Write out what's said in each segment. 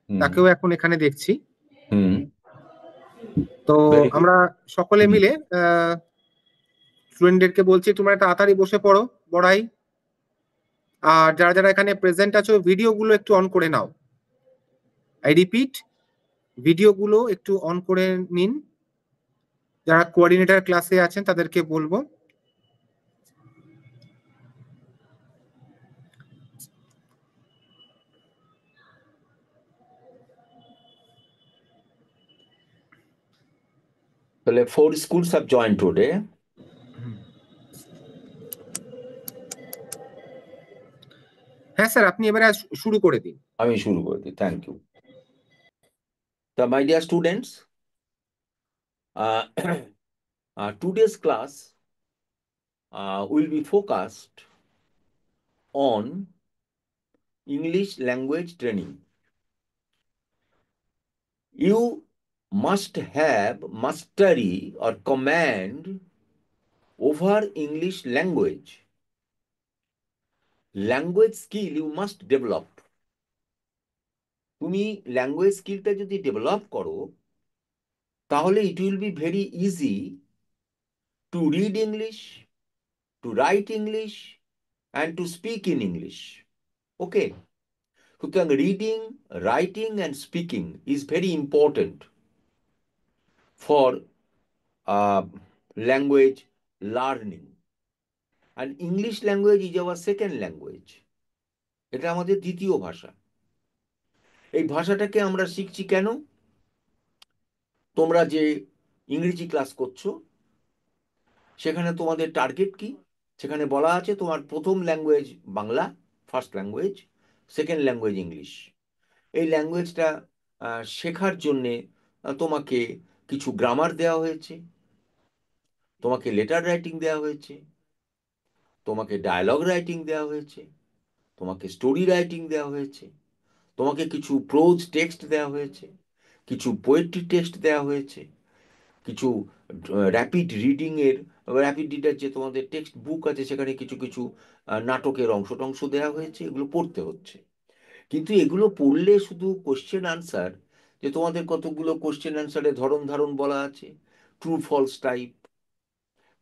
তাকেও এখন এখানে দেখছি। হুম। তো ভেরি গুড। আমরা সকলে মিলে স্টুডেন্টদেরকে বলছি তোমরা তাড়াতাড়ি বসে পড়ো পড়াই। আর যারা যারা এখানে প্রেজেন্ট আছো ভিডিওগুলো একটু অন করে নাও। আই রিপিট, ভিডিওগুলো একটু অন করে নিন। যারা কোঅর্ডিনেটর ক্লাসে আছেন তাদেরকে বলবো। তাহলে 4 schools have joined today. হ্যাঁ স্যার, আপনি এবারে শুরু করে দিন। আমি শুরু করে দিই। Thank you. তা my dear students, today's class will be focused on English language training. You must have mastery or command over English language. Language skill you must develop. তুমি ল্যাঙ্গুয়েজ স্কিলটা যদি ডেভেলপ করো তাহলে it will be very easy to read English, to write English and to speak in English. Okay, সুতরাং reading, writing and speaking is very important for language learning. And English language is our second language. এটা আমাদের দ্বিতীয় ভাষা। এই ভাষাটাকে আমরা শিখছি কেন? তোমরা যে ইংরেজি ক্লাস করছো সেখানে তোমাদের টার্গেট কি? সেখানে বলা আছে তোমার প্রথম language Bangla, first language, second language English. এই ল্যাঙ্গুয়েজটা শেখার জন্যে তোমাকে কিছু গ্রামার দেওয়া হয়েছে, তোমাকে লেটার রাইটিং দেওয়া হয়েছে, তোমাকে ডায়ালগ রাইটিং দেওয়া হয়েছে, তোমাকে স্টোরি রাইটিং দেওয়া হয়েছে, তোমাকে কিছু প্রোজ টেক্সট দেওয়া হয়েছে, কিছু পোয়েট্রি টেক্সট দেওয়া হয়েছে, কিছু র্যাপিড রিডিংয়ের, র্যাপিড রিডার যে তোমাদের টেক্সট বুক আছে সেখানে কিছু কিছু নাটকের অংশ টংশ দেওয়া হয়েছে, এগুলো পড়তে হচ্ছে। কিন্তু এগুলো পড়লে শুধু কোশ্চেন আনসার, যে তোমাদের কতগুলো কোশ্চেন আনসারের ধরন ধারণ বলা আছে, true false type,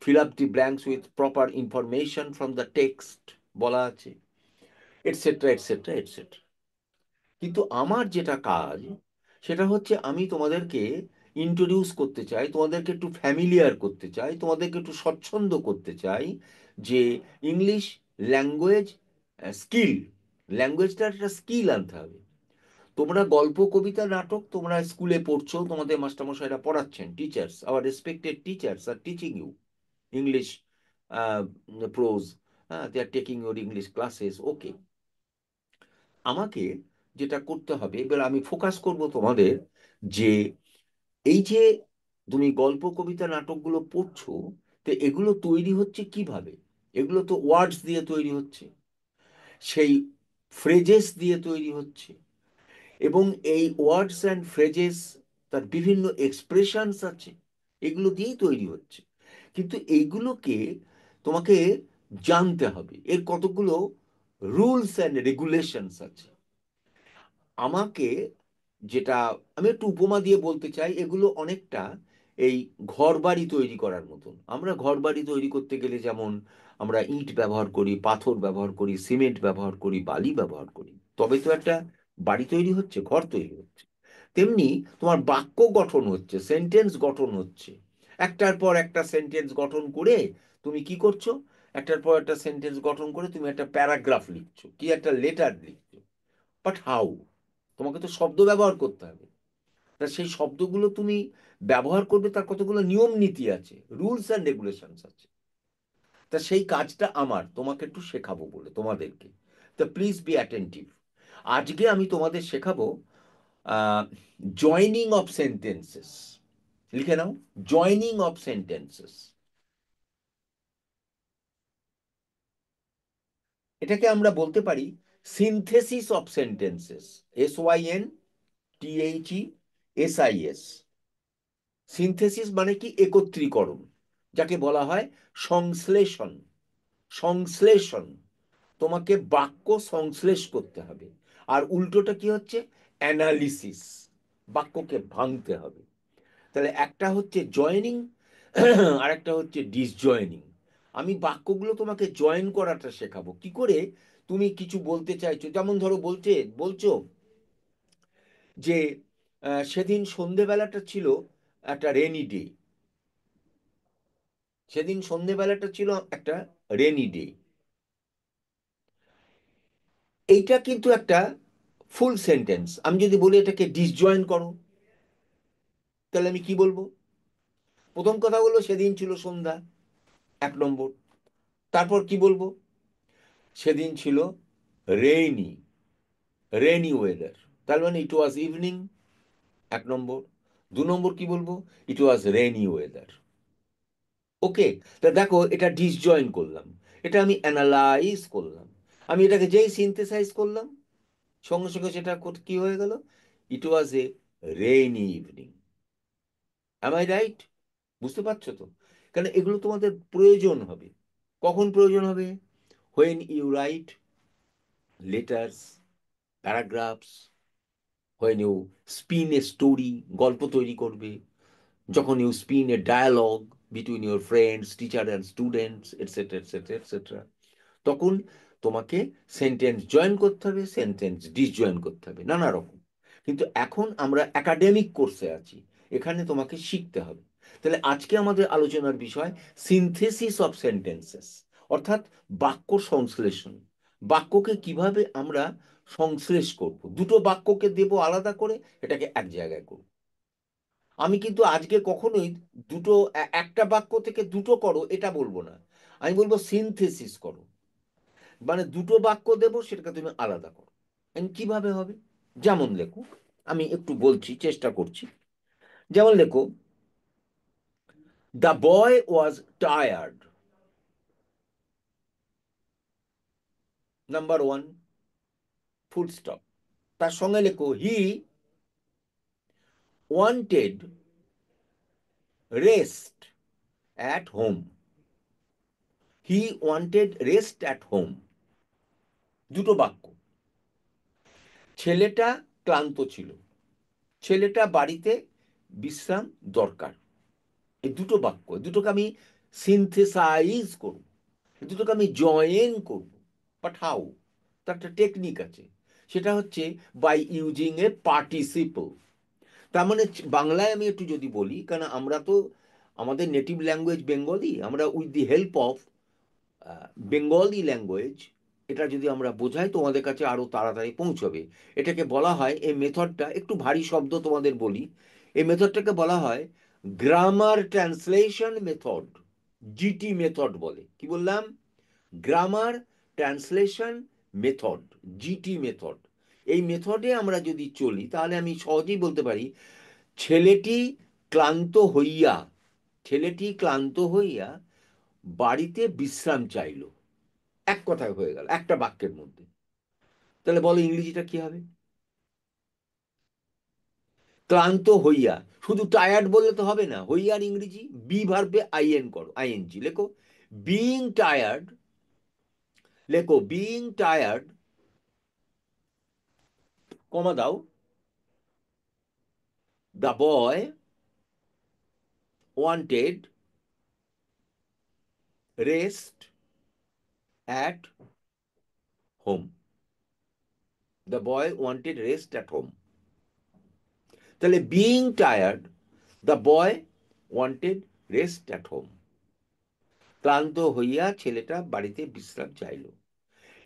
fill up the blanks with proper information from the text বলা আছে, এটসেট্রা এটসেট্রা এটসেট্রা। কিন্তু আমার যেটা কাজ সেটা হচ্ছে আমি তোমাদেরকে ইন্ট্রোডিউস করতে চাই, তোমাদেরকে একটু ফ্যামিলিয়ার করতে চাই, তোমাদেরকে একটু স্বচ্ছন্দ করতে চাই যে ইংলিশ ল্যাঙ্গুয়েজ স্কিল, ল্যাঙ্গুয়েজটার একটা স্কিল আনতে হবে। তোমরা গল্প, কবিতা, নাটক তোমরা স্কুলে পড়ছো, তোমাদের মাস্টারমশাইরা পড়াচ্ছেন, টিচার্স, আওয়ার রেসপেক্টেড টিচার্স আর teaching you English prose, they are taking your English classes. Okay, আমাকে যেটা করতে হবে এবার, আমি ফোকাস করব তোমাদের যে এই যে তুমি গল্প, কবিতা, নাটকগুলো পড়ছো, তো এগুলো তৈরি হচ্ছে কিভাবে? এগুলো তো ওয়ার্ডস দিয়ে তৈরি হচ্ছে, সেই ফ্রেজেস দিয়ে তৈরি হচ্ছে, এবং এই ওয়ার্ডস অ্যান্ড ফ্রেজেস তার বিভিন্ন এক্সপ্রেশনস আছে, এগুলো দিয়েই তৈরি হচ্ছে। কিন্তু এইগুলোকে তোমাকে জানতে হবে, এর কতগুলো রুলস অ্যান্ড রেগুলেশনস আছে। আমাকে যেটা, আমি একটু উপমা দিয়ে বলতে চাই, এগুলো অনেকটা এই ঘর বাড়ি তৈরি করার মতন। আমরা ঘর বাড়ি তৈরি করতে গেলে যেমন আমরা ইট ব্যবহার করি, পাথর ব্যবহার করি, সিমেন্ট ব্যবহার করি, বালি ব্যবহার করি, তবে তো একটা বাড়ি তৈরি হচ্ছে, ঘর তৈরি হচ্ছে। তেমনি তোমার বাক্য গঠন হচ্ছে, সেন্টেন্স গঠন হচ্ছে, একটার পর একটা সেন্টেন্স গঠন করে তুমি কি করছো, একটার পর একটা সেন্টেন্স গঠন করে তুমি একটা প্যারাগ্রাফ লিখছো, কি একটা লেটার লিখছো। But how? তোমাকে তো শব্দ ব্যবহার করতে হবে। তা সেই শব্দগুলো তুমি ব্যবহার করবে, তার কতগুলো নিয়ম নীতি আছে, রুলস অ্যান্ড রেগুলেশনস আছে। তা সেই কাজটা আমার তোমাকে একটু শেখাবো বলে তোমাদেরকে। তা প্লিজ বি অ্যাটেন্টিভ। আজকে আমি তোমাদের শেখাবো জয়নিং অফ সেন্টেন্সেস। লিখে নাও, জয়নিং অফ সেন্টেন্সেস। এটাকে আমরা বলতে পারি synthesis of sentences. SYNTHESIS। Synthesis মানে কি? একত্রীকরণ, যাকে বলা হয় সংশ্লেষণ। সংশ্লেষণ, তোমাকে বাক্য সংশ্লেষ করতে হবে। আর উল্টোটা কি হচ্ছে? অ্যানালিসিস, বাক্যকে ভাঙতে হবে। তাহলে একটা হচ্ছে জয়েনিং, আর একটা হচ্ছে ডিসজয়েনিং। আমি বাক্যগুলো তোমাকে জয়েন করাটা শেখাবো কি করে। তুমি কিছু বলতে চাইছো, যেমন ধরো বলছো যে সেদিন সন্ধেবেলাটা ছিল একটা রেনি ডে, সেদিন সন্ধেবেলাটা ছিল একটা রেনি ডে। এইটা কিন্তু একটা ফুল সেন্টেন্স। আমি যদি বলি এটাকে ডিসজয়েন করো, তাহলে আমি কি বলবো? প্রথম কথা হলো সেদিন ছিল সন্ধ্যা, 1 নম্বর। তারপর কি বলবো? সেদিন ছিল রেইনি, রেনি ওয়েদার, তার মানে ইট ওয়াজ ইভিনিং, 1 নম্বর। 2 নম্বর কি বলবো? ইট ওয়াজ রেনি ওয়েদার। ওকে, তা দেখো এটা ডিসজয়েন করলাম, এটা আমি অ্যানালাইজ করলাম। আমি এটাকে যেই সিনথেসাইজ করলাম, সঙ্গে সঙ্গে সেটা কি হয়ে গেল? It was a rainy evening. Am I right? বুঝতে পারছো তো? কারণ এগুলো তোমাদের প্রয়োজন হবে। কখন প্রয়োজন হবে? When you write letters, paragraphs, when you spin a story, গল্প তৈরি করবে, যখন you spin a dialogue between your friends, teacher and students, etcetera etcetera etcetera, তখন তোমাকে সেন্টেন্স জয়েন করতে হবে, সেন্টেন্স ডিসজয়েন করতে হবে, নানা রকম। কিন্তু এখন আমরা একাডেমিক কোর্সে আছি, এখানে তোমাকে শিখতে হবে। তাহলে আজকে আমাদের আলোচনার বিষয় সিনথেসিস অফ সেন্টেন্সেস, অর্থাৎ বাক্য সংশ্লেষণ। বাক্যকে কিভাবে আমরা সংশ্লেষ করব, দুটো বাক্যকে দেব আলাদা করে, এটাকে এক জায়গায় করব। আমি কিন্তু আজকে কখনোই দুটো একটা বাক্য থেকে দুটো করো এটা বলবো না, আমি বলবো সিনথেসিস করো। মানে দুটো বাক্য দেবো, সেটাকে তুমি আলাদা করো। কিভাবে হবে? যেমন লেখো, আমি একটু বলছি, চেষ্টা করছি। যেমন লেখো, the boy was tired, number 1, full stop. তার সঙ্গে লেখো, he wanted rest at home, he wanted rest at home. দুটো বাক্য। ছেলেটা ক্লান্ত ছিল, ছেলেটা বাড়িতে বিশ্রাম দরকার। এই দুটো বাক্য, দুটোকে আমি সিনথেসাইজ করব, দুটোকে আমি জয়েন করব। But how? তার একটা টেকনিক আছে, সেটা হচ্ছে বাই ইউজিং এ পার্টিসিপল। তার মানে বাংলায় আমি একটু যদি বলি, কারণ আমরা তো আমাদের নেটিভ ল্যাঙ্গুয়েজ বেঙ্গলি, আমরা with the help of Bengali language এটা যদি আমরা বোঝাই, তোমাদের কাছে আরো তাড়াতাড়ি পৌঁছবে। এটাকে বলা হয়, এই মেথডটা একটু ভারী শব্দ তোমাদের বলি, এই মেথডটাকে বলা হয় grammar translation method, GT method বলে। কি বললাম? Grammar translation method, GT method. এই মেথডে আমরা যদি চলি, তাহলে আমি সহজেই বলতে পারি, ছেলেটি ক্লান্ত হইয়া, ছেলেটি ক্লান্ত হইয়া বাড়িতে বিশ্রাম চাইল। এক কথায় হয়ে গেল, একটা বাক্যের মধ্যে। তাহলে বলো ইংরেজিটা কি হবে? ক্লান্ত হইয়া, শুধু টায়ার্ড বললে তো হবে না, হইয়ার ইংরেজি বি ভার্বে আইএন করো, আইএনজি লেখো। বিইং টায়ার্ড, লেখো বিইং টায়ার্ড, কমা দাও, the boy wanted rest at home, the boy wanted rest at home. তাহলে being tired, the boy wanted rest at home, ক্লান্ত হইয়া ছেলেটা বাড়িতে বিশ্রাম চাইল।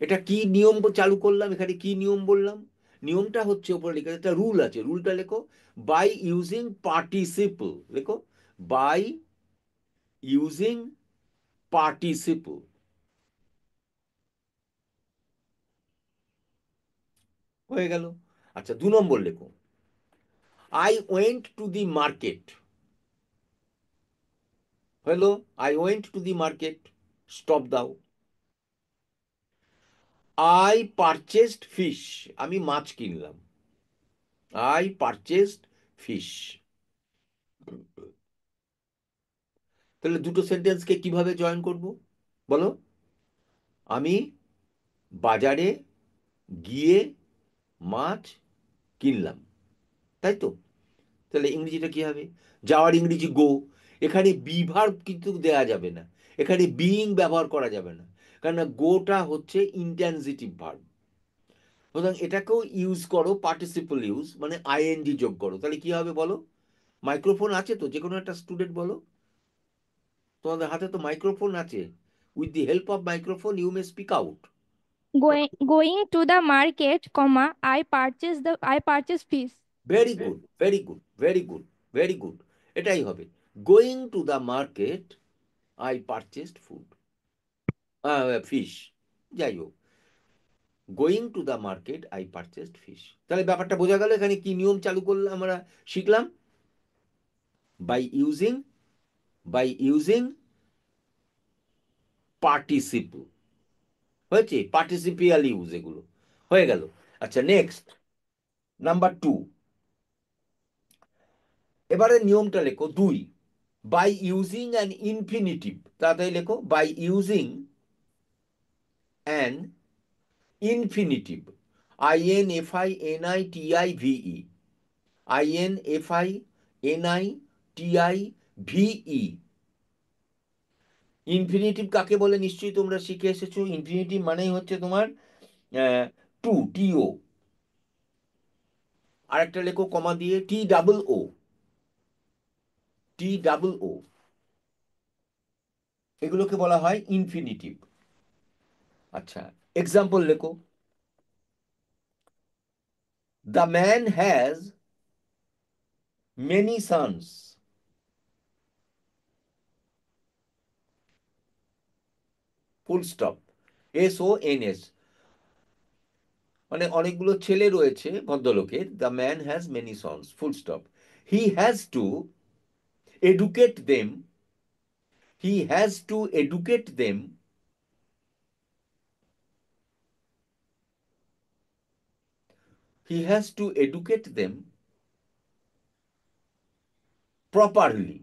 এটা কি নিয়ম চালু করলাম, এখানে কি নিয়ম বললাম? নিয়মটা হচ্ছে উপরে লেখা একটা রুল আছে, রুলটা লেখো, বাই ইউজিং পার্টিসিপল, লেখো বাই ইউজিং পার্টিসিপল। হয়ে গেল। আচ্ছা, 2 নম্বর লেখো, I went to the market. হলো, I went to the market, stop দাও। আই পারচেসড ফিশ, আমি মাছ কিনলাম, আই পারচেসড ফিশ। তাহলে দুটো সেন্টেন্সকে কিভাবে জয়েন করব বলো? আমি বাজারে গিয়ে মাছ কিনলাম, তাই তো? তাহলে ইংরেজিটা কি হবে? যাওয়ার ইংরেজি গো। এখানে বি ভার্ব কিন্তু দেয়া যাবে না, এখানে বিইং ব্যবহার করা যাবে না, কারণ গোটা হচ্ছে ইনট্রানজিটিভ ভার্ব। সুতরাং এটাকেও ইউজ করো, পার্টিসিপল ইউজ, মানে আইএনজি যোগ করো, তাহলে কি হবে বলো? মাইক্রোফোন আছে তো, যে কোনো একটা স্টুডেন্ট বলো, তোমাদের হাতে তো মাইক্রোফোন আছে। With the help of microphone you may speak out. Going to the market, comma, I purchase fish. Very good, very good, very good, very good. এটাই হবে, going to the market I purchased food, fish, যাই হোক, going to the market I purchased fish. তাহলে ব্যাপারটা বোঝা গেল, এখানে কি নিয়ম চালু করলাম, আমরা শিখলাম। By using, by using participle, হয়েছে, পার্টিসিপিয়াল ইউজ, এগুলো হয়ে গেল। আচ্ছা, নেক্সট, নাম্বার 2। এবারে নিয়মটা লেখো 2, বাই ইউজিং অ্যান ইনফিনিটিভ। তাড়াতাড়ি লেখো, by using an infinitive, INFINITIVE, INFINITIVE। Infinitive কাকে বলে নিশ্চয়ই তোমরা শিখে এসেছো। ইনফিনিটিভ মানেই হচ্ছে তোমার টু, TO, আরেকটা লেখো কমা দিয়ে, TOO, এগুলোকে বলা হয় ইনফিনিটিভ। আচ্ছা, এক্সাম্পল লেখো, the man has many sons, full stop, SONS, মানে অনেকগুলো ছেলে রয়েছে ভদ্রলোকের, the man has many sons, full stop. He has to educate them, he has to educate them, he has to educate them properly,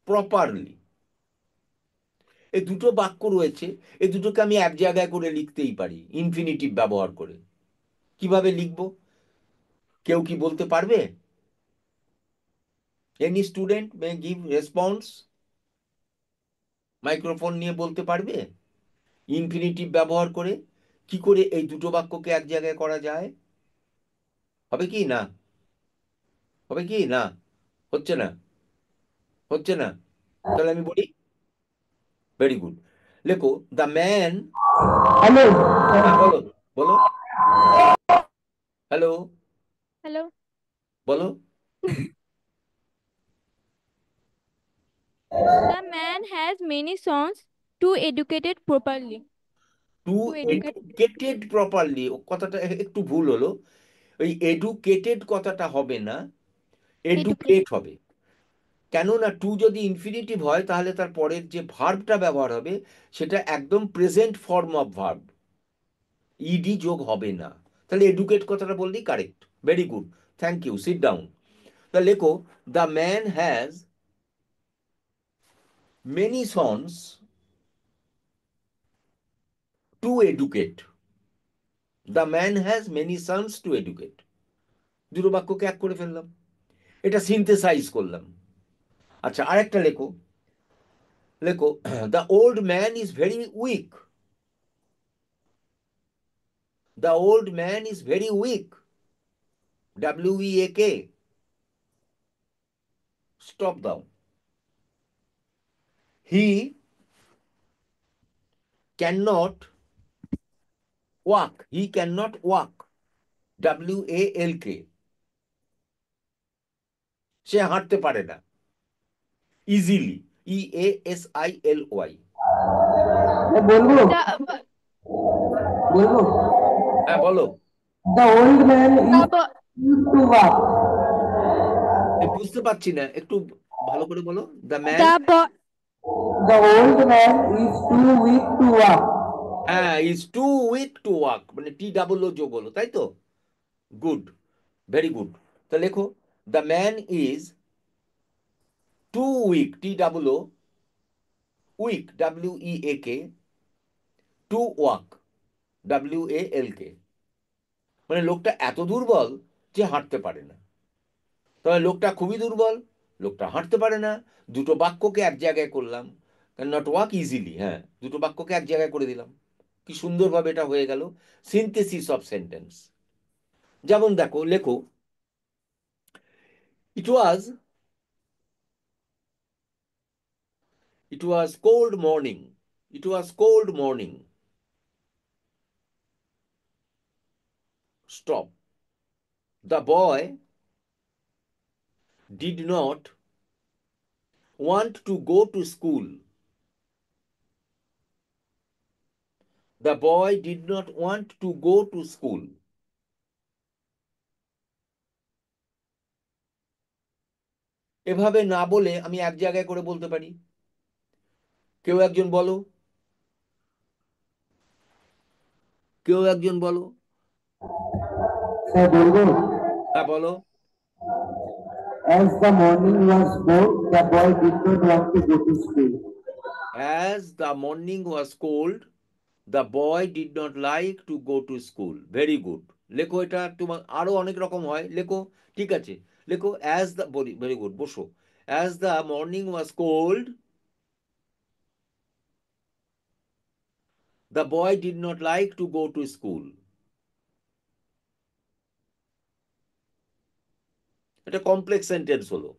properly. এই দুটো বাক্য রয়েছে, এই দুটোকে আমি এক জায়গায় করে লিখতেই পারি ইনফিনিটিভ ব্যবহার করে। কিভাবে লিখবো, কেউ কি বলতে পারবে? এনি স্টুডেন্ট মে গিভ রেসপন্স, মাইক্রোফোন নিয়ে বলতে পারবে ইনফিনিটিভ ব্যবহার করে কি করে এই দুটো বাক্যকে এক জায়গায় করা যায়? হবে কি না? হবে কি না? হচ্ছে না, হচ্ছে না। তাহলে আমি বলি, ভেরি গুড, লেখো, দ্য ম্যান, হ্যালো। হ্যাঁ বলো, বলো, হ্যালো, Hello. বলো, The man has many sons to educated properly. To To educate. Educated properly, কথাটা একটু ভুল হলো, ওই এডুকেটেড কথাটা হবে না, Educate. এডুকেট হবে। কেননা টু যদি ইনফিনিটিভ হয় তাহলে তার পরের যে ভার্বটা ব্যবহার হবে সেটা একদম present form of verb, ED যোগ হবে না। তাহলে এডুকেট কথাটা বললেই correct. Very good, thank you, sit down. তা লেখো, the man has many sons to educate, the man has many sons to educate. দুটো বাক্যকে এক করে ফেললাম, এটা সিনথেসাইজ করলাম। আচ্ছা, আরেকটা লেখো, লেখো, the old man is very weak, the old man is very weak, WEAK, stop দাও। He can not walk, he can not walk, WALK, সে হাঁটতে পারে না, ইজিলি, EASILY। বলবো The, বলবো হ্যাঁ বলো, the old man is the, to walk. বুঝতে পারছি না, একটু ভালো করে বলো। The man, the, bo- the old man is too weak to walk. হ্যাঁ, is too weak to walk, মানে TOO যোগ হলো, তাই তো? Good, very good. তা লেখো, the man is too weak, TOO, weak, WEAK, to walk, WALK। মানে লোকটা এত দুর্বল যে হাঁটতে পারে না। তবে লোকটা খুবই দুর্বল, লোকটা হাঁটতে পারে না। দুটো বাক্যকে এক জায়গায় করলাম, নট ওয়াক ইজিলি, হ্যাঁ, দুটো বাক্যকে এক জায়গায় করে দিলাম। কি সুন্দরভাবে এটা হয়ে গেল সিনথেসিস অফ সেন্টেন্স। যেমন দেখো, লেখো, it was it was cold morning, it was cold morning, stop, the boy did not want to go to school. The boy did not want to go to school. এভাবে না বলে আমি এক জায়গায় করে বলতে পারি। কেউ একজন বলো, কেউ একজন বলো। স্যার বলবো? হ্যাঁ বলো। As the morning was cold, the boy did not want to go to school. As the morning was cold, the boy did not like to go to school. Very good. লেখো, এটা তোমার আরো অনেক রকম হয়, লেখো। ঠিক আছে, লেখো, as the, ভেরি গুড, বসো। As the morning was cold, the boy did not like to go to school. এটা কমপ্লেক্স সেন্টেন্স হলো।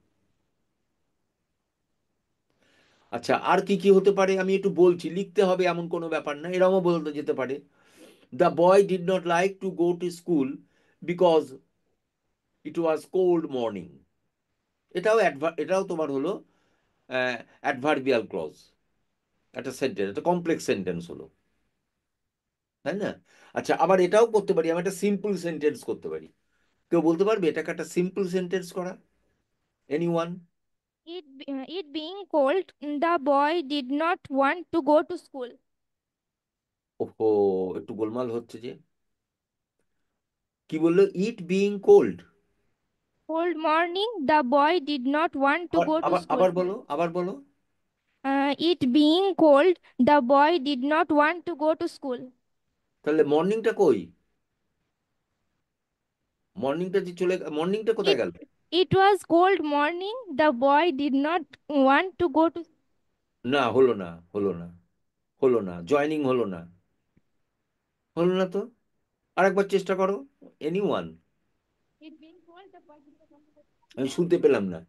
আচ্ছা, আর কি কি হতে পারে আমি একটু বলছি, লিখতে হবে এমন কোনো ব্যাপার না, এরকমও বলতে যেতে পারে। The boy did not like to go to school because it was cold morning. এটাও তোমার হলো অ্যাডভার্বিয়াল ক্লজ, একটা সেন্টেন্স, একটা কমপ্লেক্স সেন্টেন্স হলো, তাই না? আচ্ছা, আবার এটাও করতে পারি, আমি একটা সিম্পল সেন্টেন্স করতে পারি। কেউ বলতে পারবে এটাকে একটা সিম্পল সেন্টেন্স করা? Anyone? It being cold, the boy did not want to go to school. ওহো, একটু গোলমাল হচ্ছে যে। কি বললো? It being cold? Cold morning, the boy did not want to আবার go to আবার school. আবার বলো, আবার বলো। It being cold, the boy did not want to go to school. তাহলে মর্নিংটা কই? মর্নিংটা যে মর্নিংটা কোথায় It গেল? it was cold morning, the boy did not want to go to. না, হলো না, হলো না, হলো না, জয়নিং হলো না, হলো না তো। আরেকবার চেষ্টা করো, anyone? It being cold, the boy did not want to go to আমি শুনতে পেলাম না।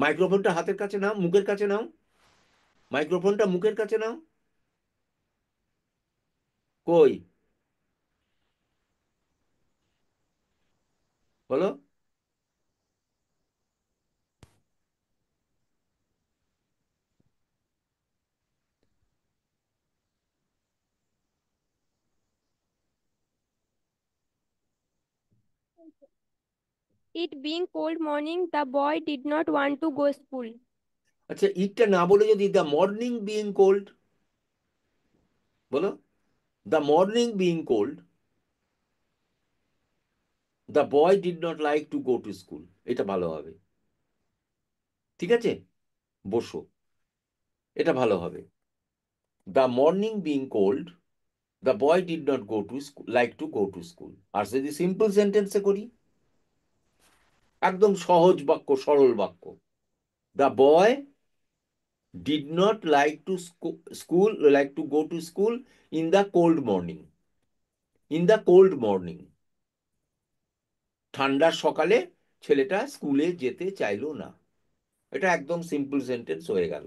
মাইক্রোফোনটা হাতের কাছে নাও, মুখের কাছে নাও, মাইক্রোফোনটা মুখের কাছে নাও। কই? বলো। It being cold morning, the boy did not want to go school. আচ্ছা, ইটটা না বলে যদি দ্য মর্নিং বিইং কোল্ড বলো, the morning being cold, the boy did not like to go to school, এটা ভালো হবে। ঠিক আছে, বসো, এটা ভালো হবে। The morning being cold, the boy did not go to school, like to go to school. আর যদি সিম্পল সেন্টেন্সে করি, একদম সহজ বাক্য, সরল বাক্য, the boy did not like to school, like to go to school in the cold morning, in the cold morning. ঠান্ডার সকালে ছেলেটা স্কুলে যেতে চাইলো না। এটা একদম সিম্পল সেন্টেন্স হয়ে গেল।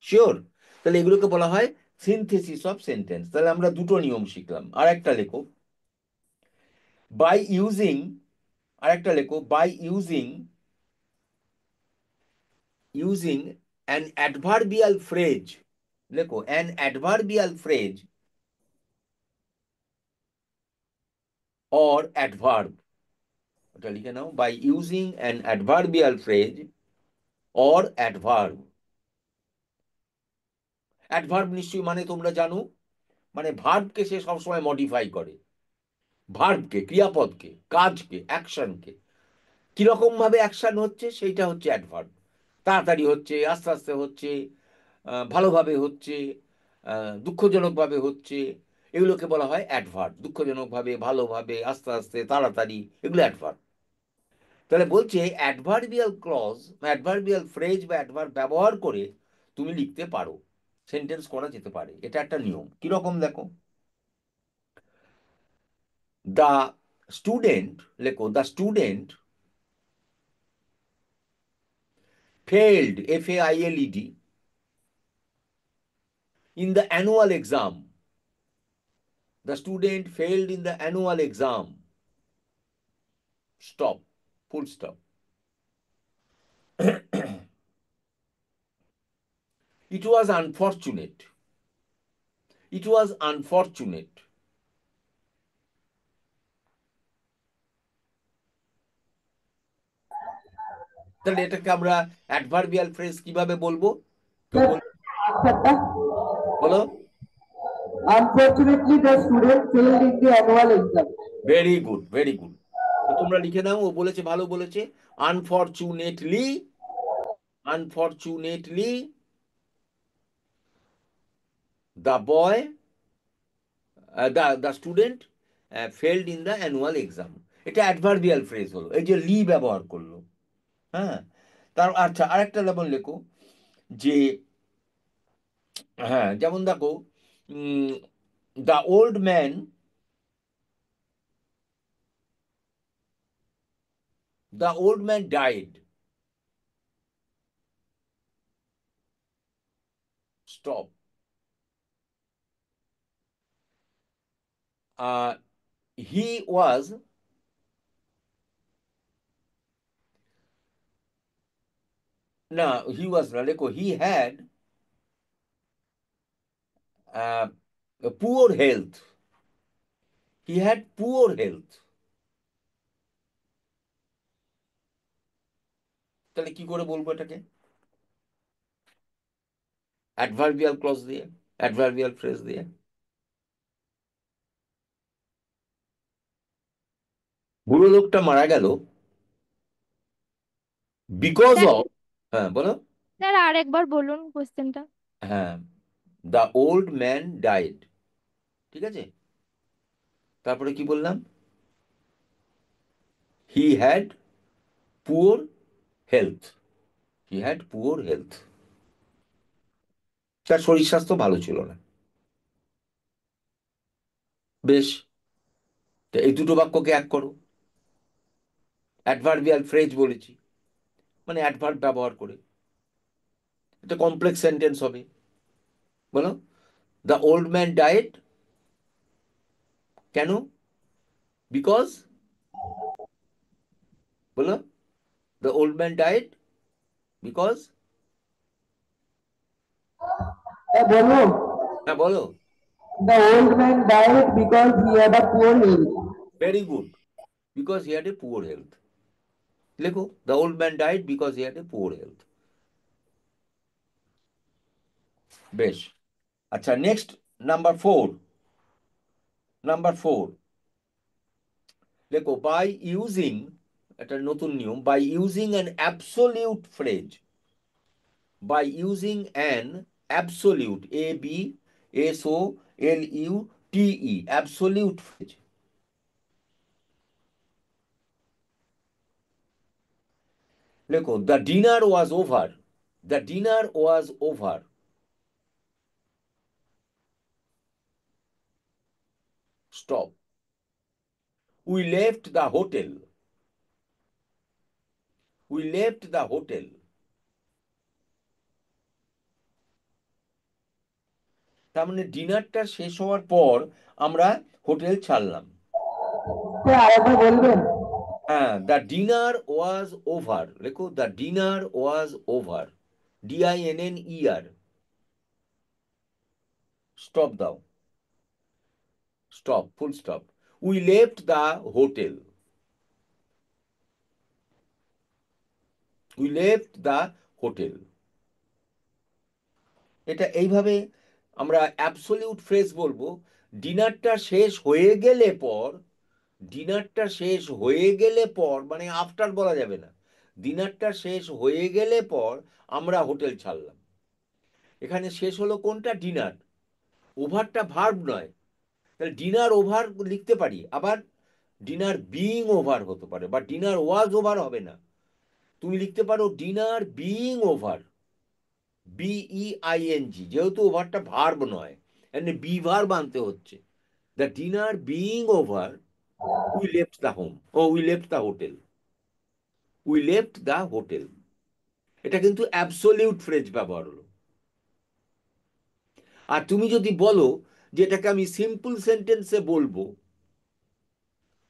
শিওর? তাহলে এগুলোকে বলা হয় সিনথেসিস অফ সেন্টেন্স। তাহলে আমরা দুটো নিয়ম শিখলাম। আর একটা লেখো, বাই ইউজিং, আর একটা লেখো, by using using an adverbial phrase. লেখো, an adverbial phrase or adverb. ওটা লিখে নাও, by using an adverbial phrase or adverb. Adverb নিশ্চয়ই মানে তোমরা জানো, মানে ভার্বকে সে সবসময় মডিফাই করে, ভার্বকে, ক্রিয়াপদকে, কাজকে, অ্যাকশনকে। কিরকম ভাবে অ্যাকশন হচ্ছে সেইটা হচ্ছে অ্যাডভার্ব। তাড়াতাড়ি হচ্ছে, আস্তে আস্তে হচ্ছে, ভালোভাবে হচ্ছে, দুঃখজনকভাবে হচ্ছে, এগুলোকে বলা হয় অ্যাডভার্ব। দুঃখজনকভাবে, ভালোভাবে, আস্তে আস্তে, তাড়াতাড়ি, এগুলো অ্যাডভার্ব। তাহলে বলছে অ্যাডভার্বিয়াল ক্লজ, অ্যাডভার্বিয়াল ফ্রেজ বা অ্যাডভার্ব ব্যবহার করে তুমি লিখতে পারো, সেন্টেন্স করা যেতে পারে। এটা একটা নিয়ম। কিরকম দেখো, দ্য স্টুডেন্ট, লেখো the student failed, FAILED, in the annual exam. The student failed in the annual exam. Stop. Full stop. It was unfortunate. It was unfortunate. তাহলে এটাকে আমরা অ্যাডভার্বিয়াল ফ্রেজ কিভাবে বলবো? কেউ Sir, বল- answer বলো। unfortunately, the student failed in the annual exam. Very good, very good. তো তোমরা লিখে নাও, ও বলেছে, ভালো বলেছে। Unfortunately, unfortunately the boy, the student failed in the annual exam. এটা অ্যাডভার্বিয়াল ফ্রেজ হলো, এই যে লি ব্যবহার করলো। হ্যাঁ, তার আচ্ছা আরেকটা যেমন লেখো যে, হ্যাঁ যেমন দেখো, the old man, the old man died. Stop. He was, না হি ওয়াজ না, লেখো he had poor health. He had poor health. তাহলে কি করে বলবো এটাকে? অ্যাডভার্বিয়াল ক্লজ দিয়ে, অ্যাডভার্বিয়াল ফ্রেজ দিয়ে। বুড়ো লোকটা মারা গেল বিকজ স্যার, অফ, হ্যাঁ বলো। স্যার আরেকবার বলুন কোশ্চেনটা। হ্যাঁ, দ্য ওল্ড ম্যান ডাইড, ঠিক আছে। তারপরে কি বললাম? হি had poor health, he had poor health. তার শরীর স্বাস্থ্য ভালো ছিল না। বেশ, তো এই দুটো বাক্যকে এক করো। অ্যাডভার্বিয়াল ফ্রেজ বলেছি, মানে অ্যাডভার্ব ব্যবহার করে। এটা কমপ্লেক্স সেন্টেন্স হবে। বলো, দ্য ওল্ড ম্যান ডায়েড, কেন? বিকজ, বলো, the old man died because, বলো, হ্যাঁ বলো। the old man died because he had a poor health. Very good, because he had a poor health. লেখো, the old man died because he had a poor health. বেশ, আচ্ছা next, number 4, number 4 লেখো, by using, একটা নতুন নিয়ম, by using an absolute phrase, by using an absolute, ABSOLUTE, absolute phrase. লেখো, the dinner was over, the dinner was over. Stop. We left the hotel, we left the hotel. তার মানে ডিনারটা শেষ হওয়ার পর আমরা হোটেল ছাড়লাম। স্যার আরেকবার বলবেন? হ্যাঁ, দ্য ডিনার ওয়াজ ওভার, লেখো the dinner was over, DINNER। Stop দাও, stop, full stop. We left the hotel, we left the hotel. এটা এইভাবে আমরা অ্যাবসলিউট ফ্রেজ বলবো। ডিনারটা শেষ হয়ে গেলে পর, ডিনারটা শেষ হয়ে গেলে পর মানে আফটার বলা যাবে না, ডিনারটা শেষ হয়ে গেলে পর আমরা হোটেল ছাড়লাম। এখানে শেষ হলো কোনটা? ডিনার। ওভারটা ভার্ব নয়, তাহলে ডিনার ওভার লিখতে পারি, আবার ডিনার বিইং ওভার হতে পারে, বা ডিনার ওয়াজ ওভার হবে না। তুমি লিখতে পারো ডিনার বিইং ওভার, বিইআইএনজি, যেহেতু ওভারটা ভার্ব নয়, এখানে বি ভার্ব আনতে হচ্ছে। The dinner being over, we left the home, ও we left the hotel, we left the hotel. এটা কিন্তু অ্যাবসোলিউট ফ্রেজ ব্যবহার হলো। আর তুমি যদি বলো যে এটাকে আমি সিম্পল সেন্টেন্সে বলবো,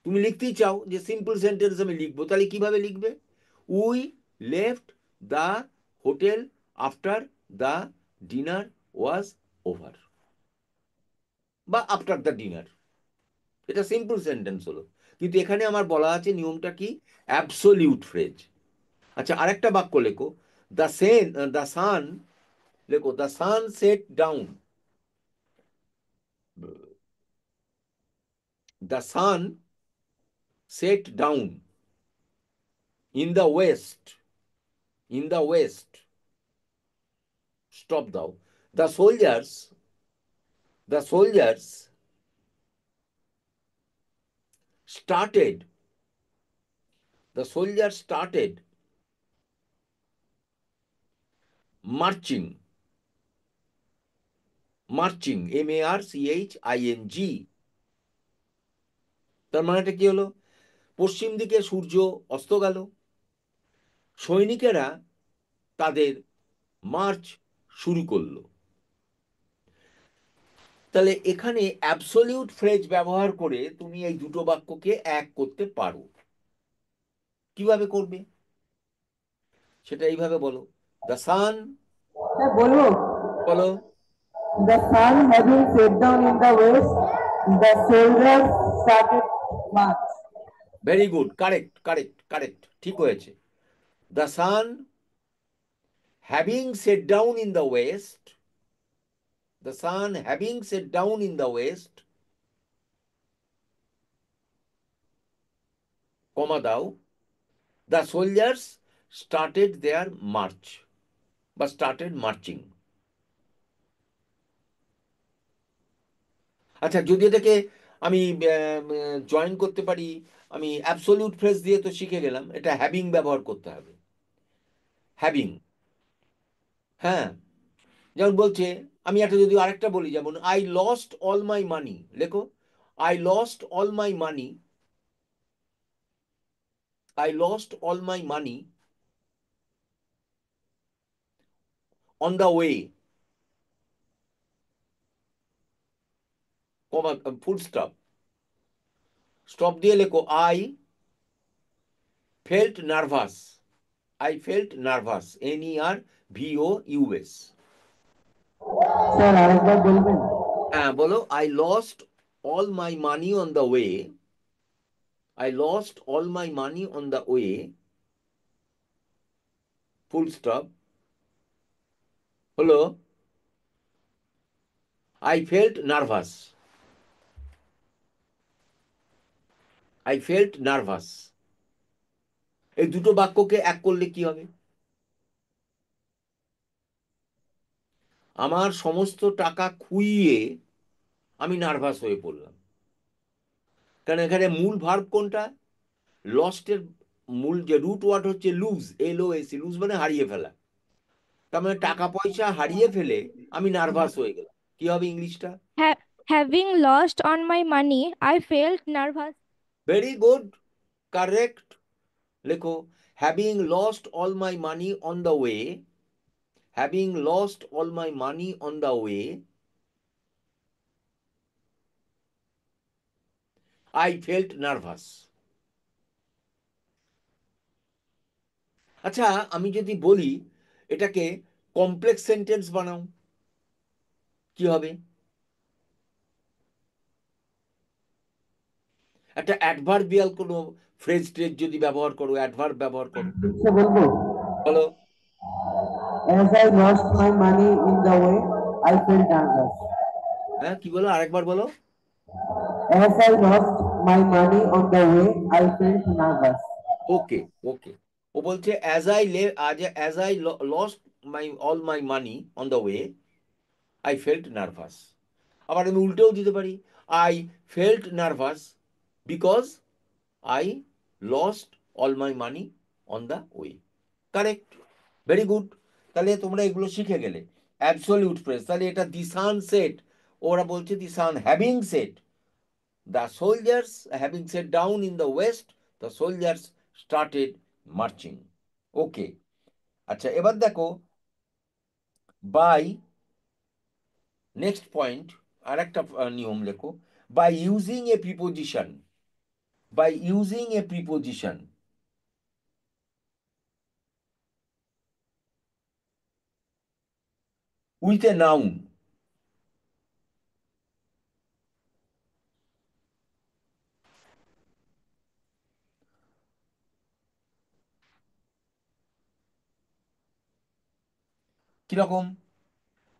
তুমি লিখতেই চাও যে সিম্পল সেন্টেন্স আমি লিখবো, তাহলে কিভাবে লিখবে? We left the hotel after the dinner was over, বা আফটার দ্য ডিনার। এটা সিম্পল সেন্টেন্স হলো। কিন্তু এখানে আমার বলা আছে নিয়মটা কি? Absolute phrase. আচ্ছা, আরেকটা বাক্য লেখো, দ্য সান, লেখো the sun set down, the sun set down in the west, in the west, stop দাও, the soldiers, the soldiers started, the soldiers started marching, marching, MARCHING। তার মানেটা কি হলো? পশ্চিম দিকে সূর্য অস্ত গেল, সৈনিকেরা তাদের মার্চ শুরু করলো। তাহলে এখানে অ্যাবসোলিউট ফ্রেজ ব্যবহার করে তুমি এই দুটো বাক্যকে এক করতে পারো। কিভাবে করবে সেটা এইভাবে বলো, দ্য সান, স্যার বলবো, বলো, the sun having set down in the west, the soldiers started march. Very good, correct correct correct, ঠিক হয়েছে। The sun having set down in the west, the sun having set down in the west, comma দাও, the soldiers started their march, বা started marching। আচ্ছা, যদি এটাকে আমি join করতে পারি, আমি অ্যাবসোলিউট ফ্রেজ দিয়ে তো শিখে গেলাম, এটা হ্যাভিং ব্যবহার করতে হবে। হ্যাভিং, হ্যাঁ, যেমন বলছে, আমি একটা যদি আরেকটা বলি, যেমন আই লস্ট অল মাই মানি, লেখো I lost all my money, I lost all my money on the way, comma, full stop, stop দিয়ে লেখো I felt nervous, I felt nervous, NERVOUS। Sir আরেকবার বলবেন? হ্যাঁ বলো, I lost all my money on the way, I lost all my money on the way, full stop, হলো I felt nervous, I felt nervous। এই দুটো বাক্যকে এক করলে কি হবে? আমার সমস্ত টাকা খুইয়ে আমি নার্ভাস হয়ে পড়লাম। কারণ এখানে মূল ভার্ব কোনটা? লস্টের মূল যে রুট ওয়ার্ড হচ্ছে লুজ, LOS, লুজ মানে হারিয়ে ফেলা। তার মানে টাকা পয়সা হারিয়ে ফেলে আমি নার্ভাস হয়ে গেলাম। কি হবে ইংলিশটা? Having lost on my money, I felt nervous. Very good, correct. লেখো having lost all my money on the way, having lost all my money on the way, I felt nervous. আচ্ছা, আমি যদি বলি এটাকে কমপ্লেক্স সেন্টেন্স বানাও, কি হবে? একটা অ্যাডভার্বিয়াল কোনো ফ্রেজ ট্রেজ যদি ব্যবহার করো, অ্যাডভার্ব ব্যবহার করো, স্যার বলবো, বলো। as I lost my money in the way, I felt nervous. হ্যাঁ, কি বলো? আরেকবার বলো। As I lost my money on the way, I felt nervous. ওকে ওকে, ও বলছে as I lost my all my money on the way, I felt nervous। আবার আমি উল্টেও দিতে পারি, I felt nervous because I lost all my money on the way. Correct, very good. তাহলে তোমরা এগুলো শিখে গেলে। অ্যাবসলিউট ফ্রেজ, তাহলে এটা দিশান সেট, ওরা বলছে Dishan having set the soldiers, having set down in the west, the soldiers started marching. ওকে, আচ্ছা এবার দেখো বাই, নেক্সট পয়েন্ট, আর একটা নিয়ম লেখো, by using a preposition, by using a preposition with a noun, কিরকম?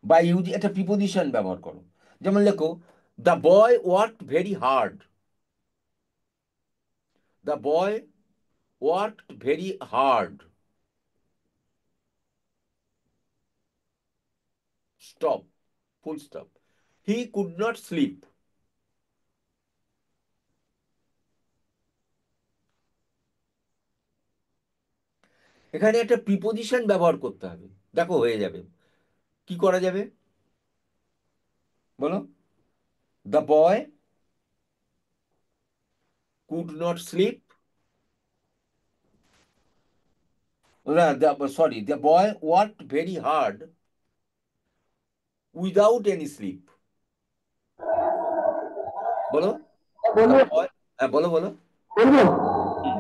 বাই ইউজ, একটা প্রিপোজিশন ব্যবহার করো। যেমন লেখো the boy worked very hard, the boy worked very hard, stop, full stop, he could not sleep. এখানে একটা preposition ব্যবহার করতে হবে, দেখো হয়ে যাবে। কি করা যাবে বলো? The boy could not sleep, sorry, the boy worked very hard without any sleep. বলো বলবো হ্যাঁ বলো বলো, বলবো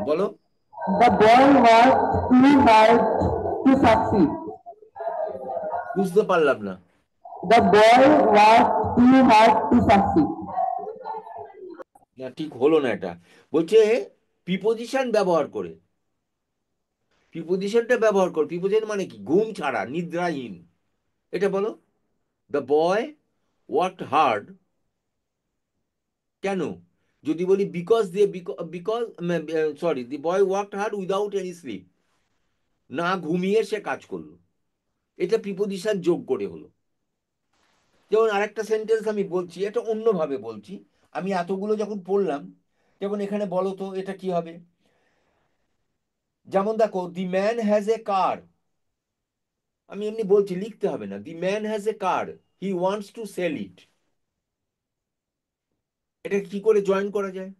বলো। The boy worked too hard to succeed. বুঝতে পারলাম না। The boy worked too hard to succeed. না ঠিক হলো না, এটা বলছে প্রিপোজিশন ব্যবহার করে, প্রিপোজিশনটা ব্যবহার কর। প্রিপোজিশন মানে কি? ঘুম ছাড়া, নিদ্রাহীন। এটা বলো, দ্য বয় ওয়ার্কড হার্ড, কেন? যদি বলি বিকজ দিয়ে, because, sorry, the boy worked hard without any sleep, না ঘুমিয়ে সে কাজ করলো, এটা প্রিপোজিশন যোগ করে হলো। যেমন আরেকটা সেন্টেন্স আমি বলছি, এটা অন্যভাবে বলছি। আমি এতগুলো যখন পড়লাম, যেমন এখানে বলো তো এটা কি হবে? যেমন দেখো, দি ম্যান হ্যাজ এ কার, আমি এমনি বলছি, লিখতে হবে না। The man has a car, he wants to sell it. এটা কি করে জয়েন করা যায়?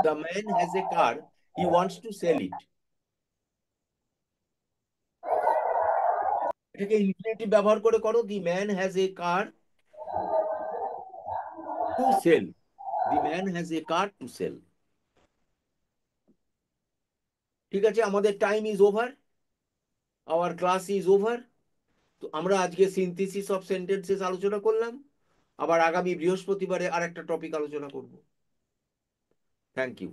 The man has a car, he wants to sell it, এটাকে ইনফিনিটিভ ব্যবহার করে করো। The man has a car to sell, the man has a car to sell. ঠিক আছে, আমাদের time is over, our class is over. তো আমরা আজকে সিনথেসিস অফ সেন্টেন্সেস আলোচনা করলাম, আবার আগামী বৃহস্পতিবারে আর একটা টপিক আলোচনা করব। Thank you.